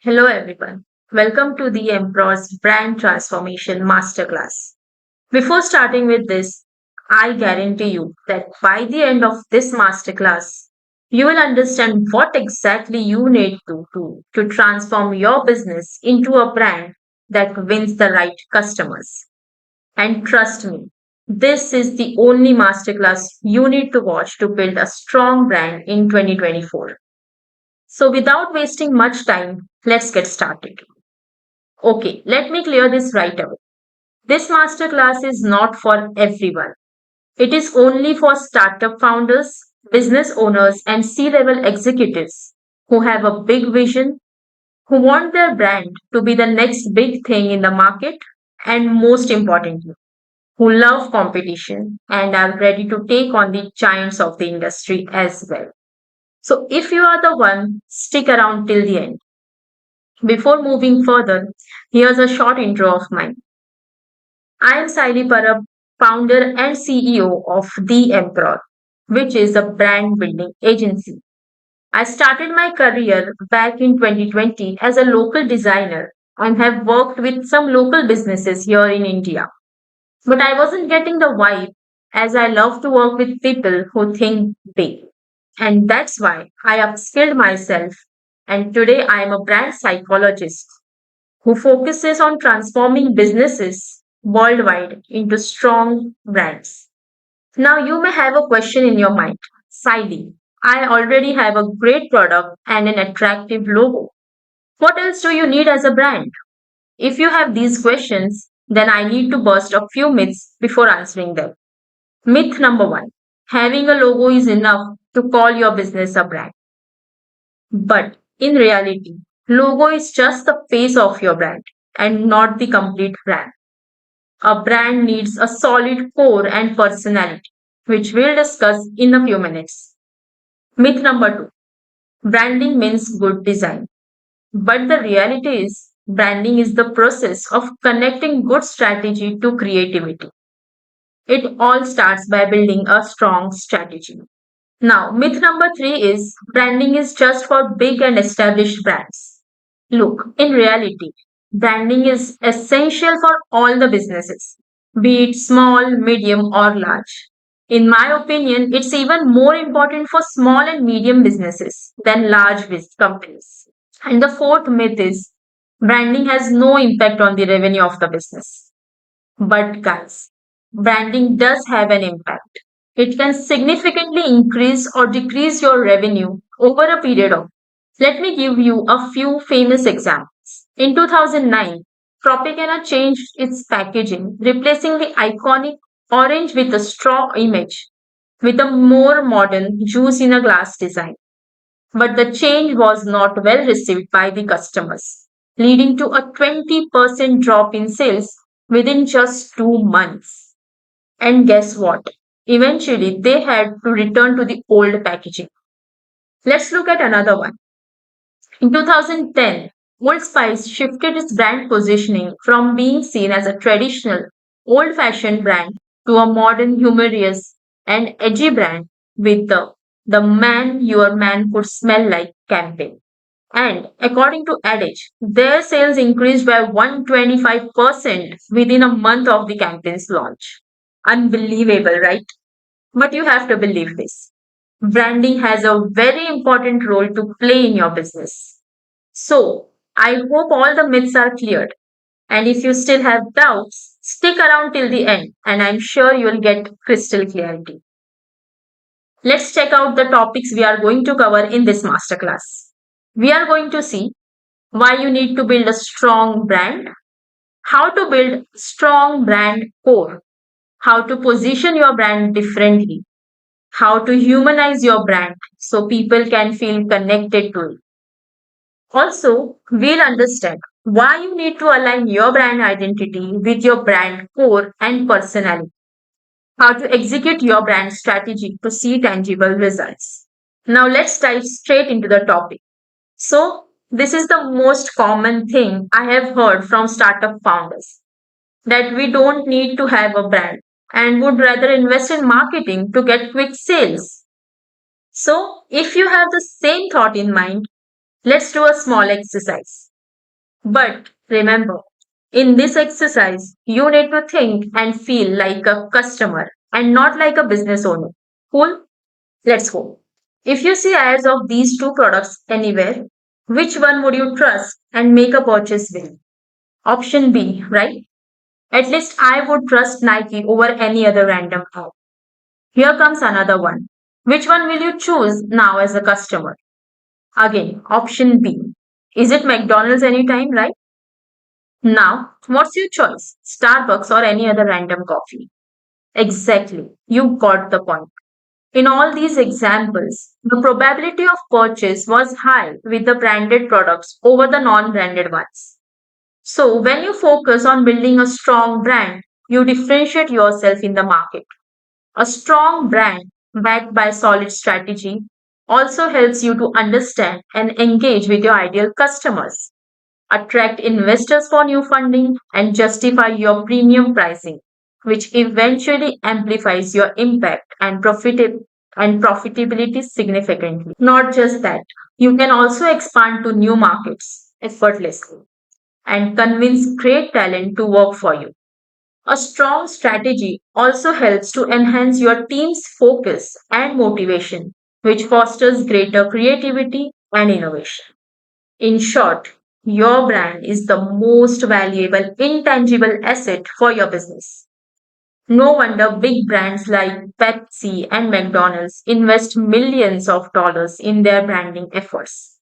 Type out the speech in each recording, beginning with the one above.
Hello, everyone. Welcome to the Empror's Brand Transformation Masterclass. Before starting with this, I guarantee you that by the end of this masterclass, you will understand what exactly you need to do to transform your business into a brand that wins the right customers. And trust me, this is the only masterclass you need to watch to build a strong brand in 2024. So, without wasting much time, let's get started. Okay, let me clear this right away. This masterclass is not for everyone. It is only for startup founders, business owners, and C level executives who have a big vision, who want their brand to be the next big thing in the market, and most importantly, who love competition and are ready to take on the giants of the industry as well. So, if you are the one, stick around till the end. Before moving further, here's a short intro of mine. I am Saili Parab, founder and CEO of The Empror, which is a brand building agency. I started my career back in 2020 as a local designer and have worked with some local businesses here in India. But I wasn't getting the vibe as I love to work with people who think big. And that's why I upskilled myself. And today I am a brand psychologist who focuses on transforming businesses worldwide into strong brands. Now, you may have a question in your mind. Saidi, I already have a great product and an attractive logo. What else do you need as a brand? If you have these questions, then I need to burst a few myths before answering them. Myth number one, having a logo is enough to call your business a brand. But in reality, logo is just the face of your brand and not the complete brand. A brand needs a solid core and personality, which we'll discuss in a few minutes. Myth number two, branding means good design. But the reality is, branding is the process of connecting good strategy to creativity. It all starts by building a strong strategy. Now, myth number three is branding is just for big and established brands. Look, in reality, branding is essential for all the businesses, be it small, medium, or large. In my opinion, it's even more important for small and medium businesses than large companies. And the fourth myth is branding has no impact on the revenue of the business. But guys, branding does have an impact. It can significantly increase or decrease your revenue over a period of. Let me give you a few famous examples. In 2009, Tropicana changed its packaging, replacing the iconic orange with a straw image with a more modern juice in a glass design. But the change was not well received by the customers, leading to a 20% drop in sales within just 2 months. And guess what? Eventually, they had to return to the old packaging. Let's look at another one. In 2010, Old Spice shifted its brand positioning from being seen as a traditional, old fashioned brand to a modern, humorous, and edgy brand with the Man Your Man Could Smell Like campaign. And according to Adage, their sales increased by 125% within a month of the campaign's launch. Unbelievable, right? But you have to believe this. Branding has a very important role to play in your business. So, I hope all the myths are cleared. And if you still have doubts, stick around till the end, and I'm sure you'll get crystal clarity. Let's check out the topics we are going to cover in this masterclass. We are going to see why you need to build a strong brand, how to build strong brand core, how to position your brand differently, how to humanize your brand so people can feel connected to it. Also, we'll understand why you need to align your brand identity with your brand core and personality, how to execute your brand strategy to see tangible results. Now, let's dive straight into the topic. So, this is the most common thing I have heard from startup founders that we don't need to have a brand and would rather invest in marketing to get quick sales. So, if you have the same thought in mind, Let's do a small exercise. But remember, in this exercise, you need to think and feel like a customer and not like a business owner. Cool? Let's go. If you see ads of these two products anywhere, which one would you trust and make a purchase with? Option B, right? At least I would trust Nike over any other random ad. Here comes another one. Which one will you choose now as a customer? Again, option B. Is it McDonald's anytime, right? Now, what's your choice? Starbucks or any other random coffee? Exactly. You got the point. In all these examples, the probability of purchase was high with the branded products over the non branded ones. So, when you focus on building a strong brand, you differentiate yourself in the market. A strong brand backed by solid strategy also helps you to understand and engage with your ideal customers, attract investors for new funding, and justify your premium pricing, which eventually amplifies your impact and profitability significantly. Not just that, you can also expand to new markets effortlessly and convince great talent to work for you. A strong strategy also helps to enhance your team's focus and motivation, which fosters greater creativity and innovation. In short, your brand is the most valuable intangible asset for your business. No wonder big brands like Pepsi and McDonald's invest millions of dollars in their branding efforts.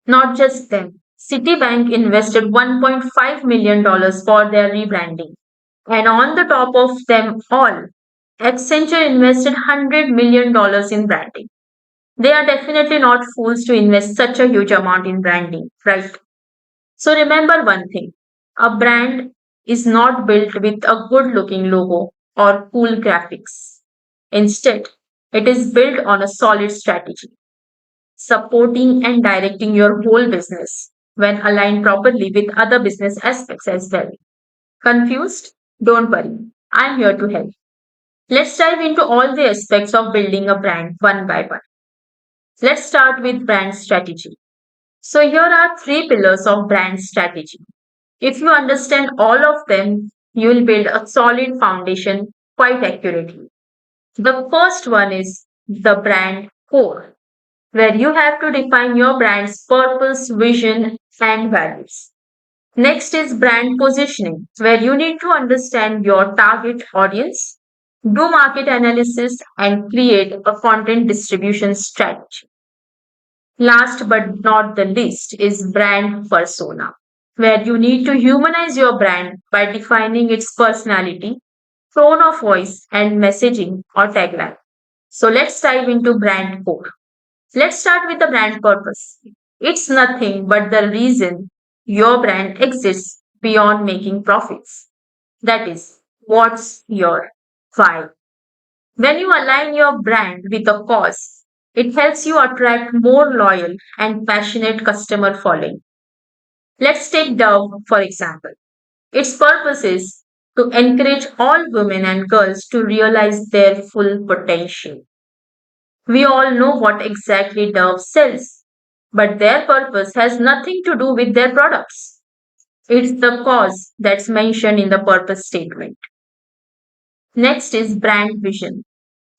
Not just them. Citibank invested $1.5 million dollars for their rebranding. And on the top of them all, Accenture invested $100 million dollars in branding. They are definitely not fools to invest such a huge amount in branding, right? So remember one thing, a brand is not built with a good looking logo or cool graphics. Instead, it is built on a solid strategy, supporting and directing your whole business when aligned properly with other business aspects as well. Confused? Don't worry, I'm here to help. Let's dive into all the aspects of building a brand one by one. Let's start with brand strategy. So, here are three pillars of brand strategy. If you understand all of them, you will build a solid foundation quite accurately. The first one is the brand core, where you have to define your brand's purpose, vision, and values. Next is brand positioning, where you need to understand your target audience, do market analysis, and create a content distribution strategy. Last but not the least is brand persona, where you need to humanize your brand by defining its personality, tone of voice, and messaging or tagline. So let's dive into brand core. Let's start with the brand purpose. It's nothing but the reason your brand exists beyond making profits. That is, what's your why? When you align your brand with a cause, it helps you attract more loyal and passionate customer following. Let's take Dove for example. Its purpose is to encourage all women and girls to realize their full potential. We all know what exactly Dove sells, but their purpose has nothing to do with their products. It's the cause that's mentioned in the purpose statement. Next is brand vision.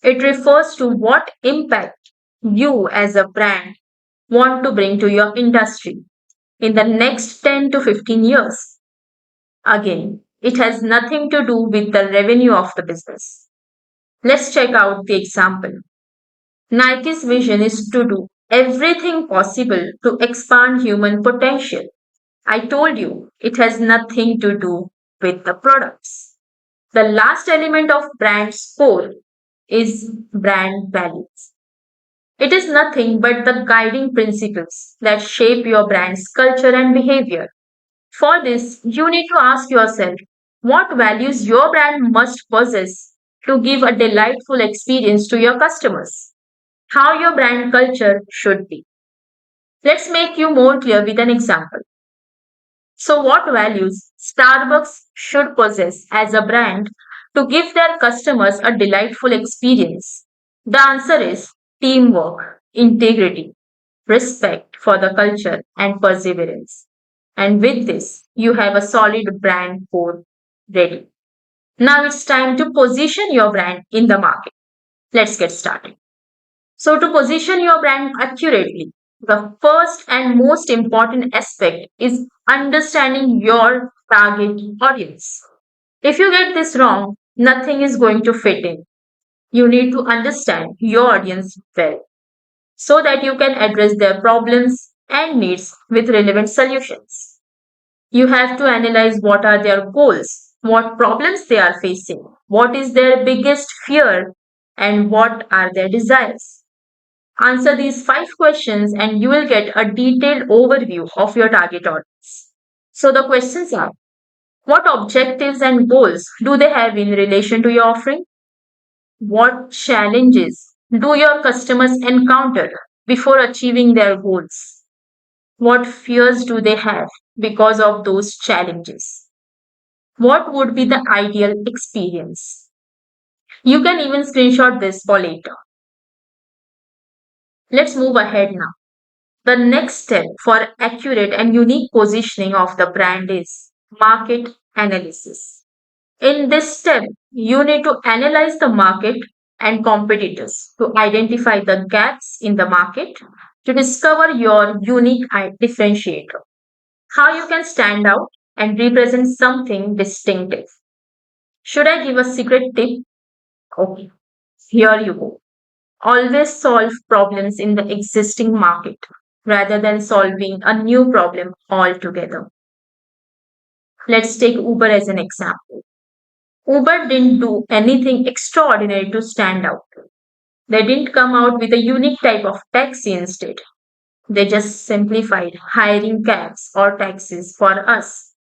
It refers to what impact you as a brand want to bring to your industry in the next 10 to 15 years. Again, it has nothing to do with the revenue of the business. Let's check out the example. Nike's vision is to do everything possible to expand human potential. I told you, it has nothing to do with the products. The last element of brand score is brand values. It is nothing but the guiding principles that shape your brand's culture and behavior. For this, you need to ask yourself what values your brand must possess to give a delightful experience to your customers. How your brand culture should be. Let's make you more clear with an example. So, what values Starbucks should possess as a brand to give their customers a delightful experience? The answer is teamwork, integrity, respect for the culture, and perseverance. And with this, you have a solid brand core ready. Now it's time to position your brand in the market. Let's get started. So, to position your brand accurately, the first and most important aspect is understanding your target audience. If you get this wrong, nothing is going to fit in. You need to understand your audience well so that you can address their problems and needs with relevant solutions. You have to analyze what are their goals, what problems they are facing, what is their biggest fear, and what are their desires. Answer these five questions and you will get a detailed overview of your target audience. So the questions are: what objectives and goals do they have in relation to your offering? What challenges do your customers encounter before achieving their goals? What fears do they have because of those challenges? What would be the ideal experience? You can even screenshot this for later. Let's move ahead now. The next step for accurate and unique positioning of the brand is market analysis. In this step, you need to analyze the market and competitors to identify the gaps in the market to discover your unique differentiator, how you can stand out and represent something distinctive. Should I give a secret tip? Okay, here you go. Always solve problems in the existing market rather than solving a new problem altogether. Let's take Uber as an example. Uber didn't do anything extraordinary to stand out. They didn't come out with a unique type of taxi instead. They just simplified hiring cabs or taxis for us.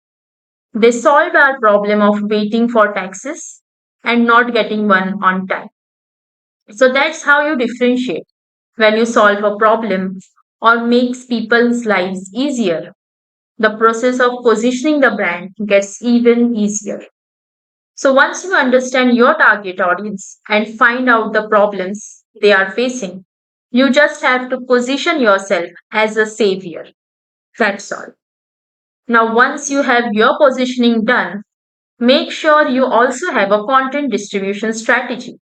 They solved our problem of waiting for taxis and not getting one on time. So that's how you differentiate when you solve a problem or makes people's lives easier. The process of positioning the brand gets even easier. So once you understand your target audience and find out the problems they are facing, you just have to position yourself as a savior. That's all. Now, once you have your positioning done, make sure you also have a content distribution strategy.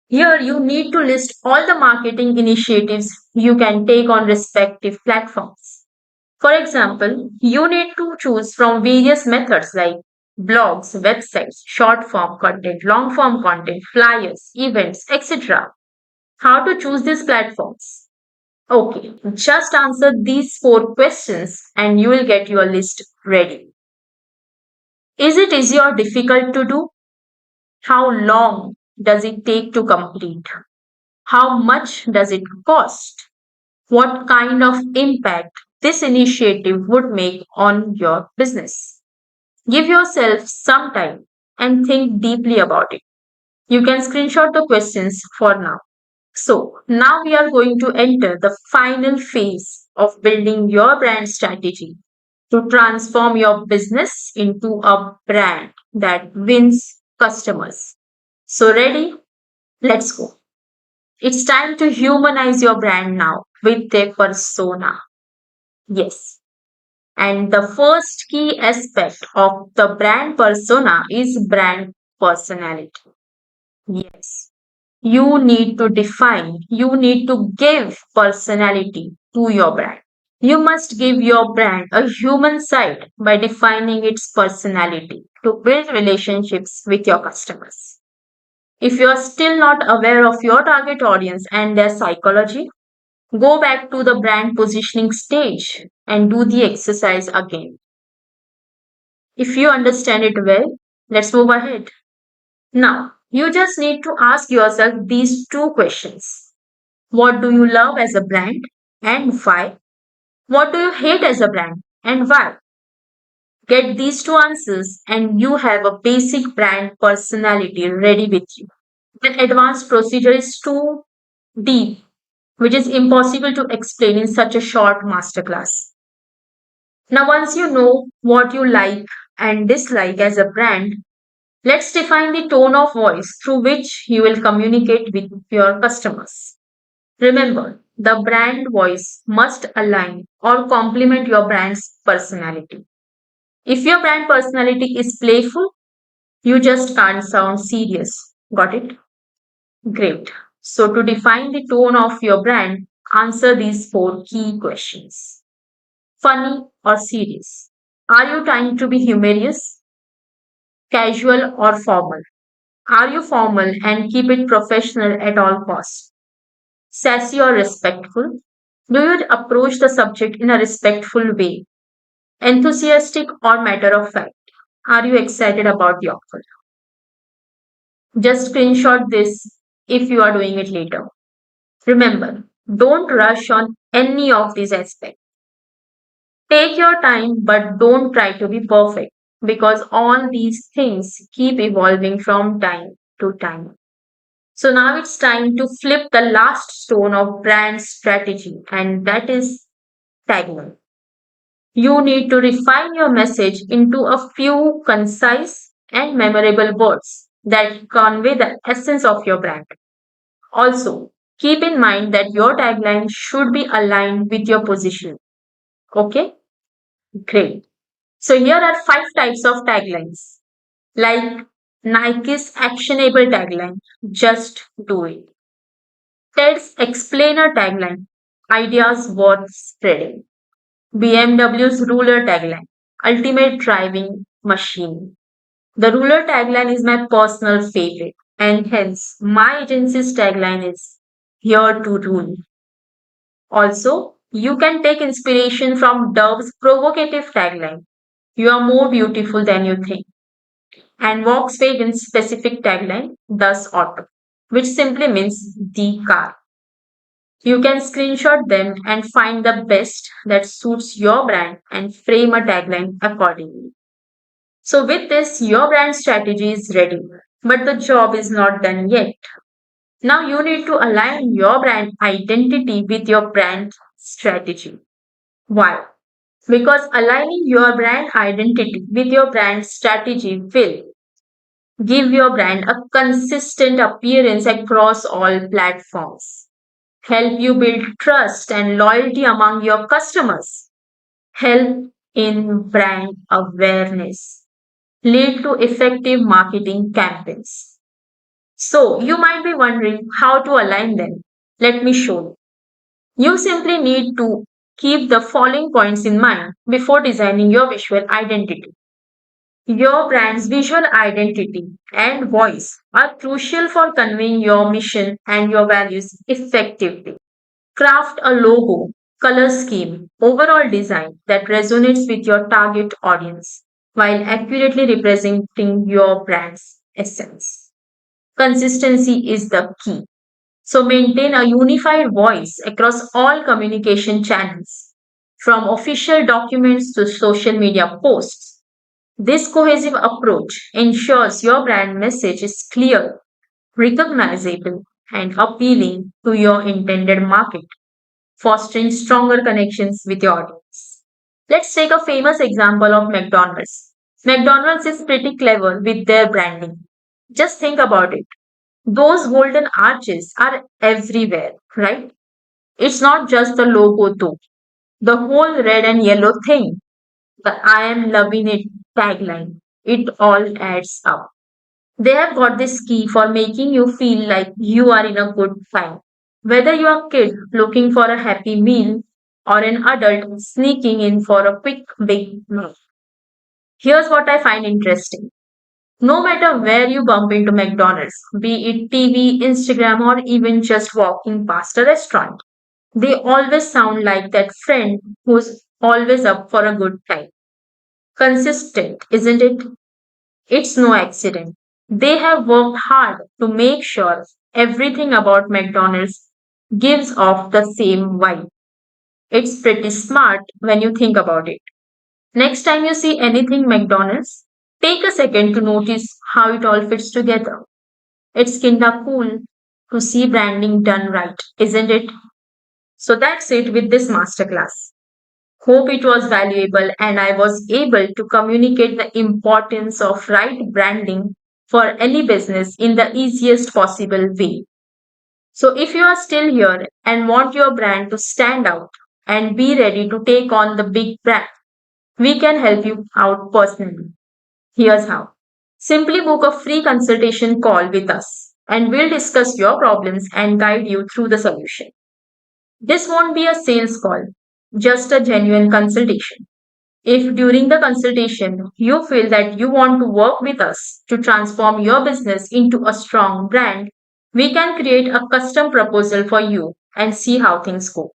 Here, you need to list all the marketing initiatives you can take on respective platforms. For example, you need to choose from various methods like blogs, websites, short form content, long form content, flyers, events, etc. How to choose these platforms? Okay, just answer these four questions and you will get your list ready. Is it easy or difficult to do? How long does it take to complete? How much does it cost? What kind of impact this initiative would make on your business? Give yourself some time and think deeply about it. You can screenshot the questions for now. So, now we are going to enter the final phase of building your brand strategy to transform your business into a brand that wins customers. So, ready? Let's go. It's time to humanize your brand now with a persona. Yes. And the first key aspect of the brand persona is brand personality. Yes. You need to define, you need to give personality to your brand. You must give your brand a human side by defining its personality to build relationships with your customers. If you are still not aware of your target audience and their psychology, go back to the brand positioning stage and do the exercise again. If you understand it well, let's move ahead. Now, you just need to ask yourself these two questions. What do you love as a brand and why? What do you hate as a brand and why? Get these two answers and you have a basic brand personality ready with you. The advanced procedure is too deep, which is impossible to explain in such a short masterclass. Now, once you know what you like and dislike as a brand, let's define the tone of voice through which you will communicate with your customers. Remember, The brand voice must align or complement your brand's personality. If your brand personality is playful, you just can't sound serious. Got it? Great. So, to define the tone of your brand, answer these four key questions: funny or serious? Are you trying to be humorous, casual, or formal? Are you formal and keep it professional at all costs? Sassy or respectful? Do you approach the subject in a respectful way? Enthusiastic or matter of fact? Are you excited about the offer? Just screenshot this if you are doing it later. Remember, don't rush on any of these aspects. Take your time, but don't try to be perfect because all these things keep evolving from time to time. So now it's time to flip the last stone of brand strategy, and that is tagline. You need to refine your message into a few concise and memorable words that convey the essence of your brand. Also, keep in mind that your tagline should be aligned with your position. Okay? Great. So here are five types of taglines. Like Nike's actionable tagline, just do it. Ted's explainer tagline, ideas worth spreading. BMW's ruler tagline, ultimate driving machine. The ruler tagline is my personal favorite, and hence my agency's tagline is here to rule. Also, you can take inspiration from Dove's provocative tagline, you are more beautiful than you think, and Volkswagen's specific tagline, Das Auto, which simply means the car. You can screenshot them and find the best that suits your brand and frame a tagline accordingly. So, with this, your brand strategy is ready, but the job is not done yet. Now, you need to align your brand identity with your brand strategy. Why? Because aligning your brand identity with your brand strategy will give your brand a consistent appearance across all platforms, help you build trust and loyalty among your customers, help in brand awareness, lead to effective marketing campaigns. So, you might be wondering how to align them. Let me show you. You simply need to keep the following points in mind before designing your visual identity. Your brand's visual identity and voice are crucial for conveying your mission and your values effectively. Craft a logo, color scheme, overall design that resonates with your target audience while accurately representing your brand's essence. Consistency is the key. So maintain a unified voice across all communication channels, from official documents to social media posts. This cohesive approach ensures your brand message is clear, recognizable, and appealing to your intended market, fostering stronger connections with your audience. Let's take a famous example of McDonald's. McDonald's is pretty clever with their branding. Just think about it. Those golden arches are everywhere, right? It's not just the logo though. The whole red and yellow thing, the I am loving it tagline, it all adds up. They have got this key for making you feel like you are in a good time. Whether you are a kid looking for a happy meal or an adult sneaking in for a quick big meal. Here's what I find interesting. No matter where you bump into McDonald's, be it TV, Instagram, or even just walking past a restaurant, they always sound like that friend who's always up for a good time. Consistent, isn't it? It's no accident. They have worked hard to make sure everything about McDonald's gives off the same vibe. It's pretty smart when you think about it. Next time you see anything McDonald's, take a second to notice how it all fits together. It's kinda cool to see branding done right, isn't it? So that's it with this masterclass. Hope it was valuable and I was able to communicate the importance of right branding for any business in the easiest possible way. So, if you are still here and want your brand to stand out and be ready to take on the big brand, we can help you out personally. Here's how. Simply book a free consultation call with us, and we'll discuss your problems and guide you through the solution. This won't be a sales call, just a genuine consultation. If during the consultation you feel that you want to work with us to transform your business into a strong brand, we can create a custom proposal for you and see how things go.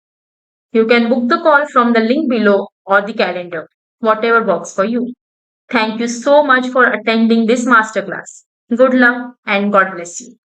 You can book the call from the link below or the calendar, whatever works for you. Thank you so much for attending this masterclass. Good luck and God bless you.